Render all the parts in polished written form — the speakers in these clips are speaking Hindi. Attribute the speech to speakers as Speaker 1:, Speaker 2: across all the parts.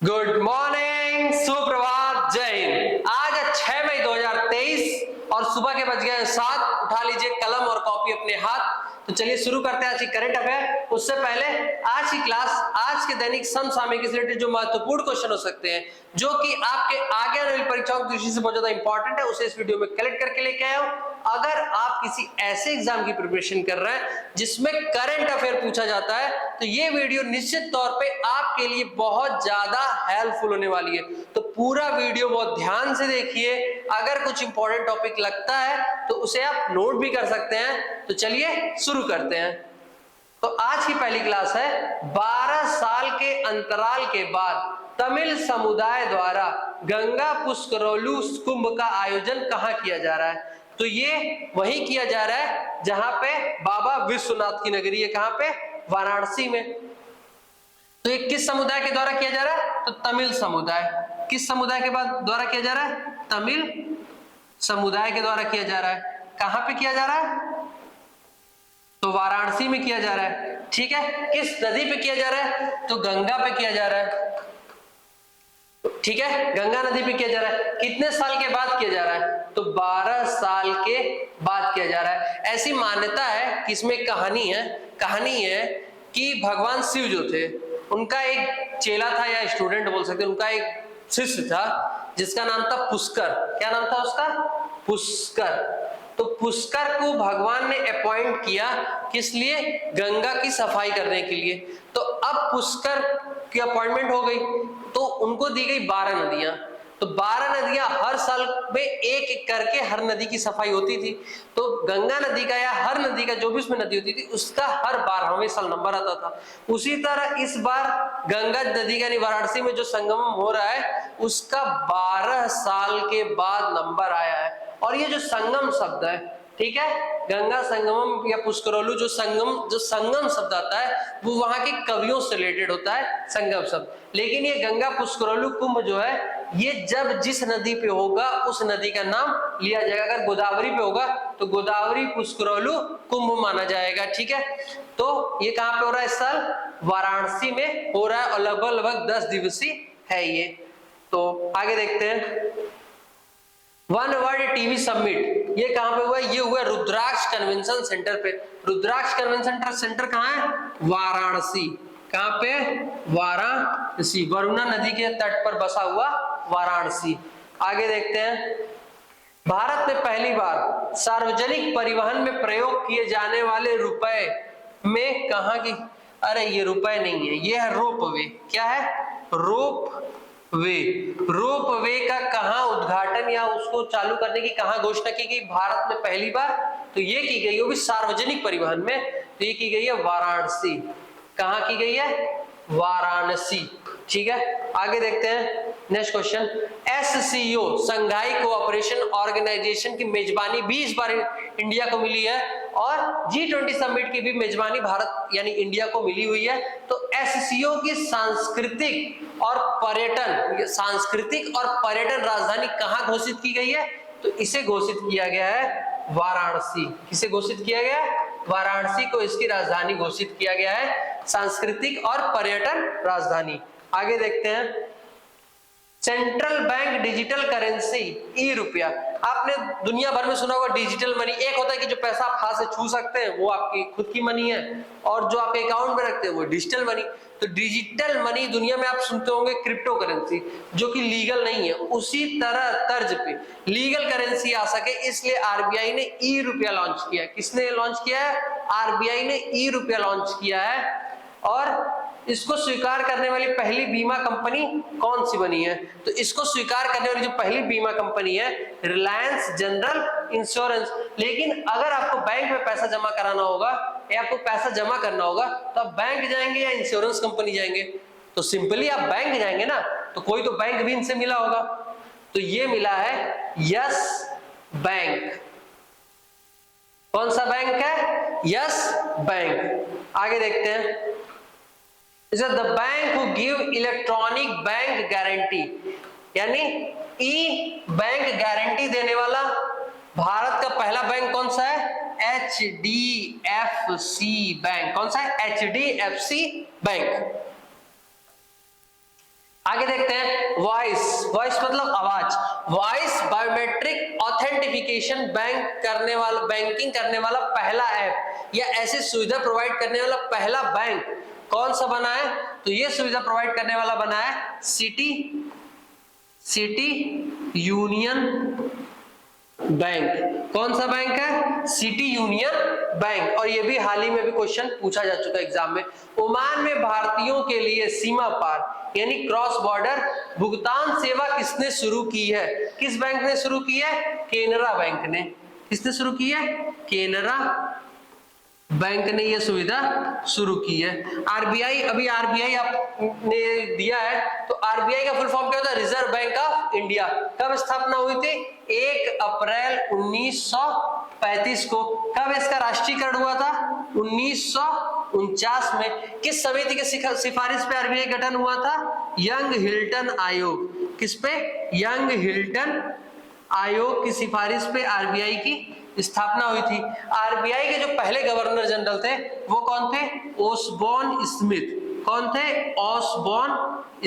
Speaker 1: गुड मॉर्निंग, सुप्रभात, जय हिंद। आज है 6 मई 2023 और सुबह के बज गए 7। उठा लीजिए कलम और कॉपी अपने हाथ। तो चलिए शुरू करते हैं आज की करंट अफेयर। उससे पहले आज की क्लास, आज के दैनिक समसामयिक से रिलेटेड जो महत्वपूर्ण क्वेश्चन हो सकते हैं, जो कि आपके आगे आने वाली परीक्षाओं की दृष्टि से बहुत ज्यादा इंपॉर्टेंट है, उसे इस वीडियो में कलेक्ट करके लेके आया हूं। अगर आप किसी ऐसे एग्जाम की प्रिपरेशन कर रहे हैं जिसमें करंट अफेयर पूछा जाता है, तो ये वीडियो निश्चित तौर पे आपके लिए बहुत ज्यादा हेल्पफुल होने वाली है। तो पूरा वीडियो बहुत ध्यान से देखिए। अगर कुछ इंपॉर्टेंट टॉपिक लगता है तो उसे आप नोट भी कर सकते हैं। तो चलिए शुरू करते हैं। तो आज की पहली क्लास है 12 साल के अंतराल के बाद तमिल समुदाय द्वारा गंगा पुष्करोलु कुंभ का आयोजन कहां किया जा रहा है? तो ये वहीं किया जा रहा है जहां पे बाबा विश्वनाथ की नगरी है। कहां पे? वाराणसी में। तो ये किस समुदाय के द्वारा किया जा रहा है? तो तमिल समुदाय। किस समुदाय के बाद द्वारा किया जा रहा है? तमिल समुदाय के द्वारा किया जा रहा है। कहां पे किया जा रहा है? तो वाराणसी में किया जा रहा है। ठीक है। किस नदी पे किया जा रहा है? तो गंगा पे किया जा रहा है। ठीक है, गंगा नदी पे किया जा रहा है। कितने साल के बाद किया जा रहा है? तो 12 साल के बाद किया जा रहा है। ऐसी मान्यता है कि इसमें कहानी है कि भगवान शिव जो थे, उनका एक चेला था या स्टूडेंट बोल सकते हैं, उनका एक शिष्य था जिसका नाम था पुष्कर। क्या नाम था उसका? पुष्कर। तो पुष्कर को भगवान ने अपॉइंट किया, किस लिए? गंगा की सफाई करने के लिए। तो अब पुष्कर की अपॉइंटमेंट हो गई, तो उनको दी गई 12 नदियां। तो 12 नदियां हर साल में एक एक करके हर नदी की सफाई होती थी। तो गंगा नदी का या हर नदी का जो भी उसमें नदी होती थी, उसका हर 12वें साल नंबर आता था। उसी तरह इस बार गंगा नदी का वाराणसी में जो संगम हो रहा है, उसका 12 साल के बाद नंबर आया है। और ये जो संगम शब्द है, ठीक है, गंगा संगमम या पुष्करोलु जो संगम शब्द आता है, वो वहां के कवियों से रिलेटेड होता है संगम शब्द। लेकिन ये गंगा पुष्करोलु कुंभ जो है, ये जब जिस नदी पे होगा उस नदी का नाम लिया जाएगा। अगर गोदावरी पे होगा तो गोदावरी पुष्करोलु कुंभ माना जाएगा। ठीक है। तो ये कहां पे हो रहा है इस साल? वाराणसी में हो रहा है और लगभग 10 दिवसीय है ये। तो आगे देखते हैं। वन वर्ल्ड टीवी समिट ये कहां पे हुआ? ये हुआ रुद्राक्ष कन्वेंशन सेंटर पे। रुद्राक्ष कन्वेंशन सेंटर कहां है? वाराणसी। कहां पे? वाराणसी। वरुणा नदी के तट पर बसा हुआ वाराणसी। आगे देखते हैं। भारत में पहली बार सार्वजनिक परिवहन में प्रयोग किए जाने वाले रुपए में कहां की? अरे ये रुपए नहीं है, ये है रोपवे। क्या है? रोपवे। रोपवे का कहां उद्घाटन या उसको चालू करने की कहां घोषणा की गई भारत में पहली बार? तो ये की गई, वो भी सार्वजनिक परिवहन में, तो ये की गई है वाराणसी। कहां की गई है? वाराणसी। ठीक है। आगे देखते हैं नेक्स्ट क्वेश्चन। एससीओ संघाई कोऑपरेशन ऑर्गेनाइजेशन की मेजबानी भी इस बार इंडिया को मिली है और G20 समिट की भी मेजबानी भारत यानी इंडिया को मिली हुई है। तो एससीओ की सांस्कृतिक और पर्यटन राजधानी कहां घोषित की गई है? तो इसे घोषित किया गया है वाराणसी। किसे घोषित किया गया? वाराणसी को इसकी राजधानी घोषित किया गया है, सांस्कृतिक और पर्यटन राजधानी। आगे देखते हैं। सेंट्रल बैंक डिजिटल करेंसी ई रुपया। आपने दुनिया भर में सुना होगा डिजिटल मनी। एक होता है कि जो पैसा आप हाथ से छू सकते हैं, वो आपकी खुद की मनी है, और जो आप अकाउंट में रखते हैं वो डिजिटल मनी। तो डिजिटल मनी दुनिया में आप सुनते होंगे क्रिप्टो करेंसी, जो कि लीगल नहीं है। उसी तरह तर्ज पे लीगल करेंसी आ सके, इसलिए आरबीआई ने ई रुपया लॉन्च किया है। किसने लॉन्च किया है? आरबीआई ने ई रुपया लॉन्च किया है। और इसको स्वीकार करने वाली पहली बीमा कंपनी कौन सी बनी है? तो इसको स्वीकार करने वाली जो पहली बीमा कंपनी है, रिलायंस जनरल इंश्योरेंस। लेकिन अगर आपको बैंक में पैसा जमा कराना होगा या आपको पैसा जमा करना होगा, तो आप बैंक जाएंगे या इंश्योरेंस कंपनी जाएंगे? तो सिंपली आप बैंक जाएंगे ना। तो कोई तो बैंक भी इनसे मिला होगा, तो ये मिला है यस बैंक। कौन सा बैंक है? Yes bank. आगे देखते हैं। Is the bank who give electronic bank guarantee, यानी ई बैंक गारंटी देने वाला भारत का पहला बैंक कौन सा है? HDFC bank. कौन सा है? HDFC bank. आगे देखते हैं वॉइस। वॉइस मतलब आवाज। वॉइस बायोमेट्रिक ऑथेंटिफिकेशन बैंकिंग करने वाला पहला ऐप या ऐसी सुविधा प्रोवाइड करने वाला पहला बैंक कौन सा बना है? तो ये सुविधा प्रोवाइड करने वाला बना है सिटी यूनियन बैंक। कौन सा बैंक है? City union bank. और ये भी हाल ही में भी क्वेश्चन पूछा जा चुका है एग्जाम में। ओमान में भारतीयों के लिए सीमा पार यानी क्रॉस बॉर्डर भुगतान सेवा किसने शुरू की है? किस बैंक ने शुरू की है? केनरा बैंक ने। किसने शुरू की है? केनरा बैंक ने यह सुविधा शुरू की है। आरबीआई, अभी आरबीआई आपने दिया है, तो आरबीआई का फुल फॉर्म क्या होता है? Reserve bank of India. कब स्थापना हुई थी? 1 अप्रैल 1935 को। कब इसका राष्ट्रीयकरण हुआ था? 1949 में। किस समिति के सिफारिश पे आरबीआई गठन हुआ था? यंग हिल्टन आयोग। किस पे? यंग हिल्टन आयोग की सिफारिश पे आरबीआई की स्थापना हुई थी। आरबीआई के जो पहले गवर्नर जनरल थे वो कौन थे? Osborne Smith. कौन थे? Osborne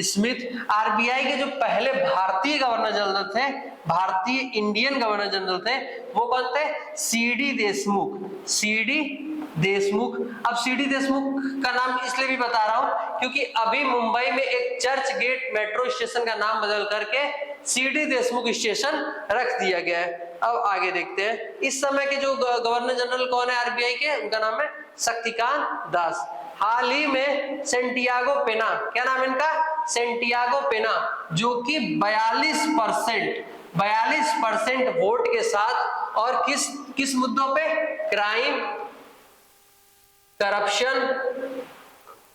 Speaker 1: Smith. आरबीआई के जो पहले भारतीय गवर्नर जनरल थे, भारतीय इंडियन गवर्नर जनरल थे, वो कौन थे? सीडी देशमुख। सीडी देशमुख। अब सीडी देशमुख का नाम इसलिए भी बता रहा हूं क्योंकि अभी मुंबई में एक चर्च गेट मेट्रो स्टेशन का नाम बदल करके सीडी देशमुख स्टेशन रख दिया गया है। अब आगे देखते हैं इस समय के जो गवर्नर जनरल कौन है आरबीआई के? उनका नाम है शक्तिकांत दास। हाल ही में सेंटियागो पेना, क्या नाम है इनका? सेंटियागो पेना, जो कि 42% वोट के साथ और किस मुद्दों पे? क्राइम, करप्शन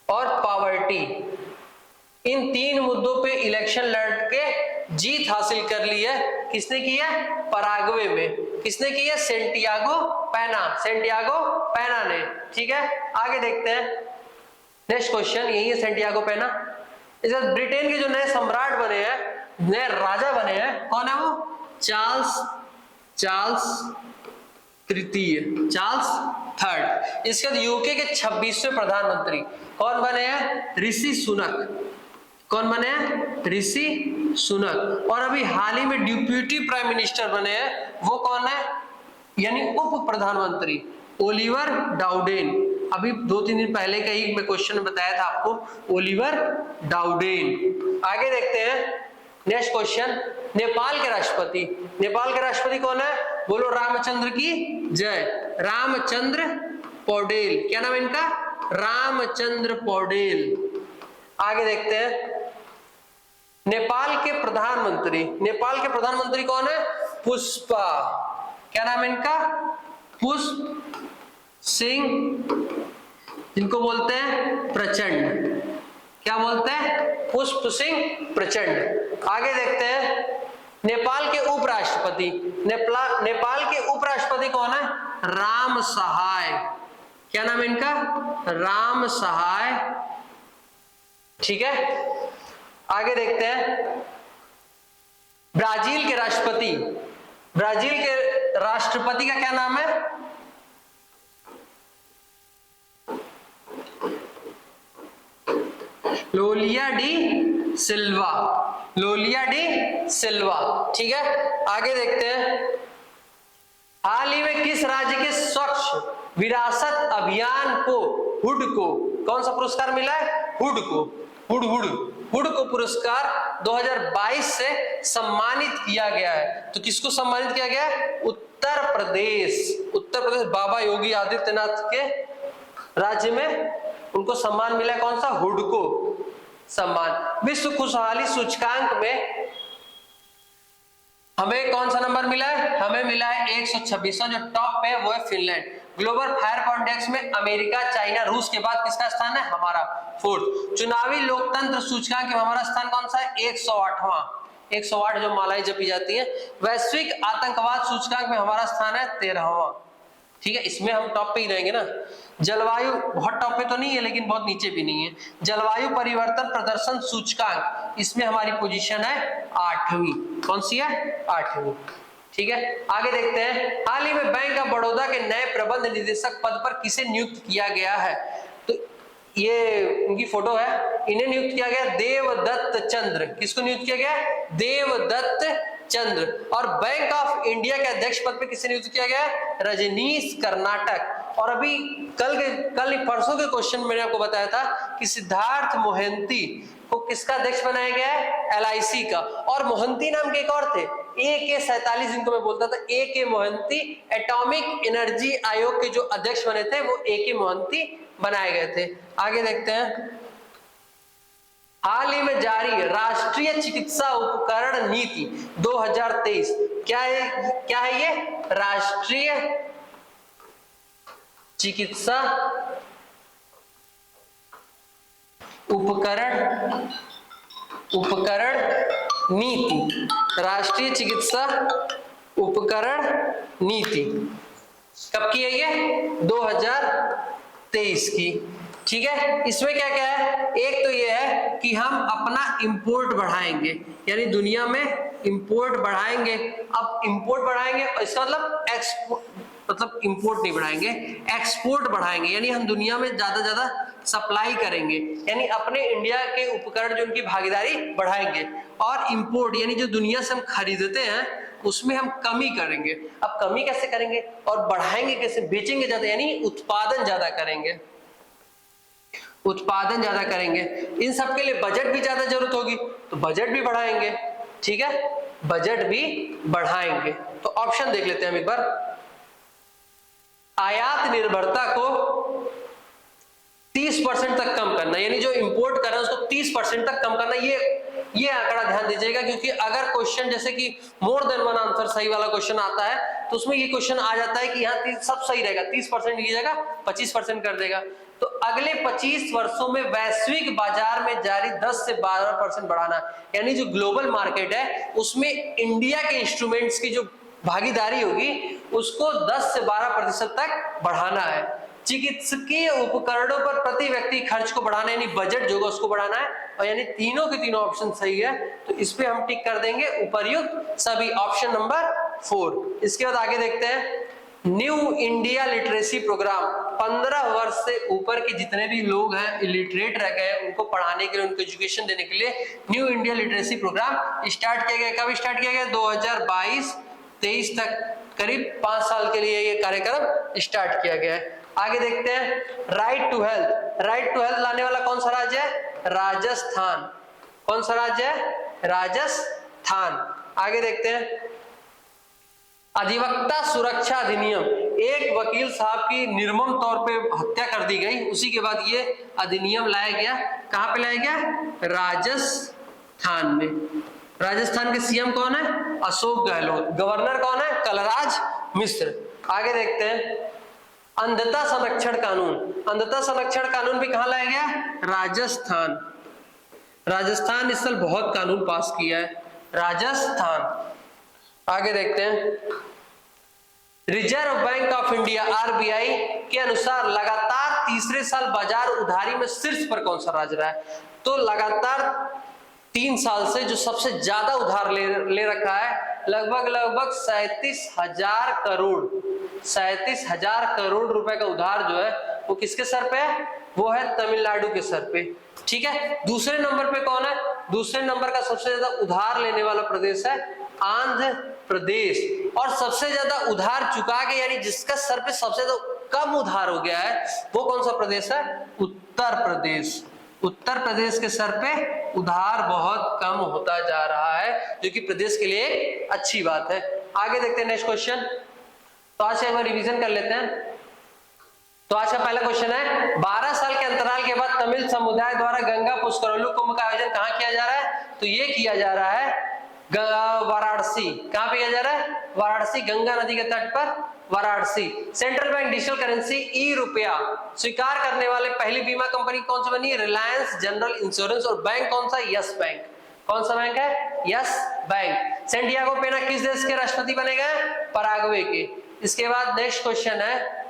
Speaker 1: और पॉवर्टी, इन 3 मुद्दों पे इलेक्शन लड़के जीत हासिल कर ली है। किसने की है? पराग्वे में। किसने की है? सेंटियागो पेना ने। ठीक है, आगे देखते हैं नेक्स्ट क्वेश्चन। यही है सेंटियागो पेना। इधर ब्रिटेन के जो नए सम्राट बने हैं, नए राजा बने हैं, कौन है वो? चार्ल्स तृतीय, चार्ल्स थर्ड। इसके बाद यूके के 26वें प्रधानमंत्री कौन बने हैं? ऋषि सुनक। कौन बने हैं? ऋषि सुनक। और अभी हाल ही में डिप्यूटी प्राइम मिनिस्टर बने हैं, वो कौन है? यानी उप प्रधानमंत्री ओलिवर डाउडेन। अभी 2-3 दिन पहले का ही मैं क्वेश्चन बताया था आपको, ओलिवर डाउडेन। आगे देखते हैं नेक्स्ट क्वेश्चन। नेपाल के राष्ट्रपति कौन है? बोलो रामचंद्र की जय। रामचंद्र पौडेल। क्या नाम है इनका? रामचंद्र पौडेल। आगे देखते हैं नेपाल के प्रधानमंत्री कौन है? पुष्पा। क्या नाम है इनका? पुष्प सिंह, जिनको बोलते हैं प्रचंड। क्या बोलते हैं? पुष्प सिंह प्रचंड। आगे देखते हैं नेपाल के उपराष्ट्रपति। नेपाल के उपराष्ट्रपति कौन है? राम सहाय। क्या नाम है इनका? राम सहाय। ठीक है, आगे देखते हैं ब्राजील के राष्ट्रपति का क्या नाम है? लोलिया डी सिल्वा। ठीक है, आगे देखते हैं हाल ही में किस राज्य के स्वच्छ विरासत अभियान को हुड को कौन सा पुरस्कार मिला है? हुड को पुरस्कार 2022 से सम्मानित किया गया है। तो किसको सम्मानित किया गया है? उत्तर प्रदेश बाबा योगी आदित्यनाथ के राज्य में उनको सम्मान मिला है। कौन सा? हुड को सम्मान। विश्व खुशहाली सूचकांक में हमें कौन सा नंबर मिला है? हमें मिला है 126। जो टॉप पे है वो है फिनलैंड। ग्लोबल फायर इंडेक्स में अमेरिका, चाइना, रूस के बाद किसका स्थान है? हमारा 4th। चुनावी लोकतंत्र सूचकांक में हमारा स्थान कौन सा है? 108वां। 108 जो मालाएं जपी जाती है। वैश्विक आतंकवाद सूचकांक में हमारा स्थान है 13वां। ठीक है, इसमें हम टॉप पे ही रहेंगे ना। जलवायु बहुत टॉप पे तो नहीं है लेकिन बहुत नीचे भी नहीं है। जलवायु परिवर्तन प्रदर्शन सूचकांक, इसमें हमारी पोजीशन है 8वीं। कौन सी है? 8वीं। ठीक है, आगे देखते हैं हाल ही में बैंक ऑफ बड़ौदा के नए प्रबंध निदेशक पद पर किसे नियुक्त किया गया है? तो ये उनकी फोटो है, इन्हें नियुक्त किया गया देवदत्त चंद्र। किसको नियुक्त किया गया? देवदत्त चंद्र। और बैंक ऑफ इंडिया के अध्यक्ष पद पे किसे नियुक्त किया गया? रजनीश कर्नाटक। और अभी कल परसों के क्वेश्चन मैंने आपको बताया था कि सिद्धार्थ मोहंती को किसका अध्यक्ष बनाया गया है? LIC का। और मोहंती नाम के एक और थे, AK-47 जिनको मैं बोलता था, AK मोहंती, एटॉमिक एनर्जी आयोग के जो अध्यक्ष बने थे वो AK मोहंती बनाए गए थे। आगे देखते हैं, हाल ही में जारी राष्ट्रीय चिकित्सा उपकरण नीति 2023 क्या है ये? राष्ट्रीय चिकित्सा उपकरण नीति, राष्ट्रीय चिकित्सा उपकरण नीति कब की है ये? 2023 की। ठीक है, इसमें क्या क्या है? एक तो ये है कि हम अपना इंपोर्ट बढ़ाएंगे, यानी दुनिया में इंपोर्ट बढ़ाएंगे। अब इंपोर्ट बढ़ाएंगे इसका मतलब इंपोर्ट नहीं बढ़ाएंगे, एक्सपोर्ट बढ़ाएंगे, यानी हम दुनिया में ज्यादा ज्यादा सप्लाई करेंगे, यानी अपने इंडिया के उपकरण जो उनकी भागीदारी बढ़ाएंगे। और इंपोर्ट यानी जो दुनिया से हम खरीदते हैं उसमें हम कमी करेंगे। अब कमी कैसे करेंगे और बढ़ाएंगे कैसे? बेचेंगे ज्यादा, यानी उत्पादन ज्यादा करेंगे, उत्पादन ज्यादा करेंगे। इन सब के लिए बजट भी ज्यादा जरूरत होगी, तो बजट भी बढ़ाएंगे। ठीक है, बजट भी बढ़ाएंगे। तो ऑप्शन देख लेते हैं हम एक बार। आयात निर्भरता को 30% तक कम करना, यानी जो इंपोर्ट कर रहे हैं उसको 30% तक कम करना। ये आंकड़ा ध्यान दीजिएगा, क्योंकि अगर क्वेश्चन जैसे कि मोर देन वन आंसर सही वाला क्वेश्चन आता है तो उसमें ये क्वेश्चन आ जाता है कि यहाँ सब सही रहेगा, 30% की जगह 25% कर देगा। तो अगले 25 वर्षों में वैश्विक बाजार में जारी 10 से 12% बढ़ाना, यानी जो ग्लोबल मार्केट है उसमें इंडिया के इंस्ट्रूमेंट्स की जो भागीदारी होगी उसको 10 से 12% तक बढ़ाना है। चिकित्सकीय उपकरणों पर प्रति व्यक्ति खर्च को बढ़ाना, यानी बजट जो होगा उसको बढ़ाना है। और यानी तीनों के तीनों ऑप्शन सही है, तो इस पे हम टिक कर देंगे उपर्युक्त सभी, ऑप्शन नंबर 4। इसके बाद आगे देखते हैं, न्यू इंडिया लिटरेसी प्रोग्राम। 15 वर्ष से ऊपर के जितने भी लोग हैं इलिटरेट रह गए उनको पढ़ाने के लिए, उनको एजुकेशन देने के लिए new India literacy programme start किया गया। कब स्टार्ट किया गया? 2022-23 तक, करीब 5 साल के लिए ये कार्यक्रम स्टार्ट किया गया है। आगे देखते हैं, right to health. Right to health लाने वाला कौन सा राज्य है? राजस्थान। कौन सा राज्य है? राजस्थान। आगे देखते हैं, अधिवक्ता सुरक्षा अधिनियम। एक वकील साहब की निर्मम तौर पे हत्या कर दी गई, उसी के बाद ये अधिनियम लाया गया। कहां पे लाया गया? राजस्थान में। राजस्थान के CM कौन है? अशोक गहलोत। गवर्नर कौन है? कलराज मिश्र। आगे देखते हैं, अंधता संरक्षण कानून। अंधता संरक्षण कानून भी कहां लाया गया? राजस्थान। राजस्थान इस साल बहुत कानून पास किया है, राजस्थान। आगे देखते हैं, reserve bank of India RBI के अनुसार लगातार तीसरे साल बाजार उधारी में शीर्ष पर कौन सा राज्य रहा है? तो लगातार 3 साल से जो सबसे ज्यादा उधार ले रखा है, लगभग 37,000 करोड़, 37,000 करोड़ रुपए का उधार जो है वो किसके सर पे है? वो है तमिलनाडु के सर पे। ठीक है, दूसरे नंबर पे कौन है? दूसरे नंबर का सबसे ज्यादा उधार लेने वाला प्रदेश है आंध्र प्रदेश। और सबसे ज्यादा उधार चुका के, यानी जिसका सर पे सबसे ज्यादा कम उधार हो गया है, वो कौन सा प्रदेश है? उत्तर प्रदेश। उत्तर प्रदेश के सर पे उधार बहुत कम होता जा रहा है, जो कि प्रदेश के लिए अच्छी बात है। आगे देखते हैं नेक्स्ट क्वेश्चन। तो आज से हम रिवीजन कर लेते हैं। तो आज का पहला क्वेश्चन है, 12 साल के अंतराल के बाद तमिल समुदाय द्वारा गंगा पुष्करलू कुंभ का आयोजन कहां किया जा रहा है? तो ये किया जा रहा है वाराणसी। कहां पे किया जा रहा है? वाराणसी, गंगा नदी के तट पर Varanasi. Central bank digital currency ₹1 स्वीकार करने वाले पहली बीमा कंपनी कौन सी बनी? Reliance general insurance. और बैंक कौन सा? Yes bank. कौन सा बैंक है? Yes bank. सैंटियागो पेना किस देश के राष्ट्रपति बने गए? पराग्वे के। इसके बाद नेक्स्ट क्वेश्चन है,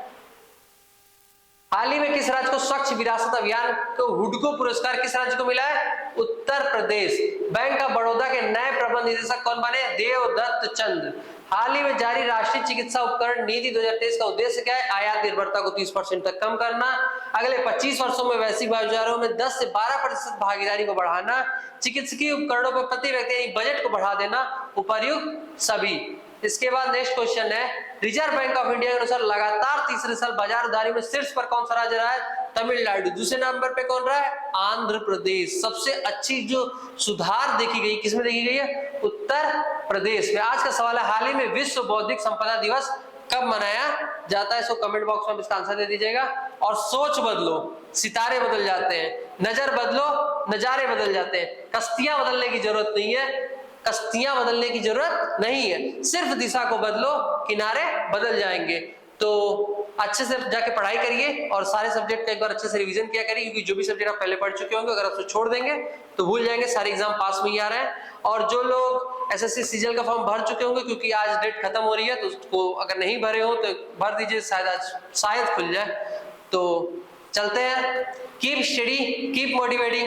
Speaker 1: हाल ही में किस राज्य को स्वच्छ विरासत अभियान को हुडको पुरस्कार किस राज्य को मिला है? उत्तर प्रदेश। बैंक ऑफ बड़ौदा के नए प्रबंध निदेशक कौन बने? देवदत्त चंद्र। हाल ही में जारी राष्ट्रीय चिकित्सा उपकरण नीति 2023 का उद्देश्य क्या है? आयात निर्भरता को 30% तक कम करना, अगले 25 वर्षों में वैश्विक बाजारों में 10 से 12% भागीदारी को बढ़ाना, चिकित्सकीय उपकरणों पर प्रति व्यक्ति बजट को बढ़ा देना, उपर्युक्त सभी। इसके बाद नेक्स्ट क्वेश्चन है, रिजर्व बैंक ऑफ इंडिया के अनुसार लगातार तीसरे साल बाजार उधारी में शीर्ष पर कौन सा राज्य रहा है? तमिलनाडु। दूसरे नंबर पे कौन रहा है? आंध्र प्रदेश। सबसे अच्छी जो सुधार देखी गई किसमें देखी गई है? उत्तर प्रदेश में। आज का सवाल है, हाल ही में विश्व बौद्धिक संपदा दिवस कब मनाया जाता है? इसको कमेंट बॉक्स में इसका आंसर दे दीजिएगा। और सोच बदलो, सितारे बदल जाते हैं, नजर बदलो, नजारे बदल जाते हैं। कश्तियां बदलने की जरूरत नहीं है, कश्तियां बदलने की जरूरत नहीं है, सिर्फ दिशा को बदलो, किनारे बदल जाएंगे। तो अच्छे से जाके पढ़ाई करिए और सारे सब्जेक्ट का एक बार अच्छे से रिवीजन किया करिए, क्योंकि जो भी सब्जेक्ट आप पहले पढ़ चुके होंगे अगर आप उसको छोड़ देंगे तो भूल जाएंगे। सारे एग्जाम पास में ही आ रहे हैं। और जो लोग एसएससी सीजीएल का फॉर्म भर चुके होंगे, क्योंकि आज डेट खत्म हो रही है, तो उसको अगर नहीं भरे हो तो भर दीजिए, शायद आज शायद खुल जाए। तो चलते हैं। Keep study, keep motivating.